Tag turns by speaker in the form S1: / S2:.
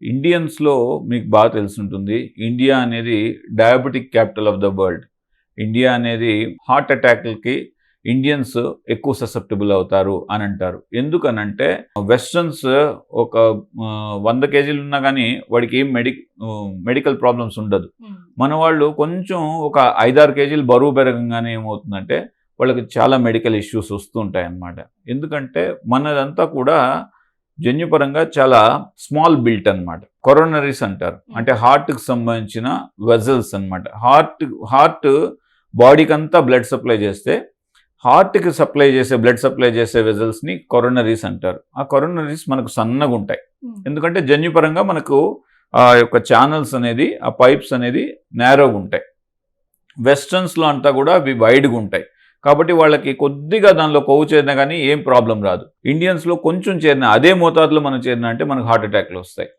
S1: ఇండియన్స్‌లో మీకు బాగా తెలిసుంటుంది. ఇండియా అనేది diabetic capital of the world. India అనేది హార్ట్ అటాక్‌లకి ఇండియన్స్ ఎక్కువ ససెప్టబుల్ అవుతారు అని అంటారు. ఎందుకనంటే వెస్టర్న్స్ ఒక 100 కేజీలు ఉన్నా గానీ వాడికి ఏం మెడికల్ ప్రాబ్లమ్స్ ఉండదు. మన వాళ్ళు కొంచెం ఒక 5, 6 కేజీలు బరువు పెరగంగానే ఏమవుతుందంటే వాళ్ళకి చాలా మెడికల్ ఇష్యూస్ వస్తూ ఉంటాయన్నమాట. ఎందుకంటే మనదంతా కూడా జన్యుపరంగా చాలా స్మాల్ బిల్ట్ అన్నమాట. కొరోనరీస్ అంటారు. అంటే హార్ట్‌కి సంబంధించిన వెజల్స్ అన్నమాట. హార్ట్ బాడీకంతా బ్లడ్ సప్లై చేస్తే హార్ట్‌కి బ్లడ్ సప్లై చేసే వెజల్స్‌ని కొరోనరీస్ అంటారు. ఆ కొరోనరీస్ మనకు సన్నగా ఉంటాయి. ఎందుకంటే జన్యుపరంగా మనకు ఆ యొక్క ఛానల్స్ అనేది, ఆ పైప్స్ అనేది నేరోగా ఉంటాయి. వెస్టర్న్స్‌లో అంతా కూడా అవి వైడ్‌గా ఉంటాయి. కాబట్టి వాళ్ళకి కొద్దిగా దానిలో కొవ్వు చేరినా కానీ ఏం ప్రాబ్లం రాదు. ఇండియన్స్‌లో కొంచెం చేరినా, అదే మోతాదులో మనం చేరినా అంటే మనకు హార్ట్ అటాక్‌లు వస్తాయి.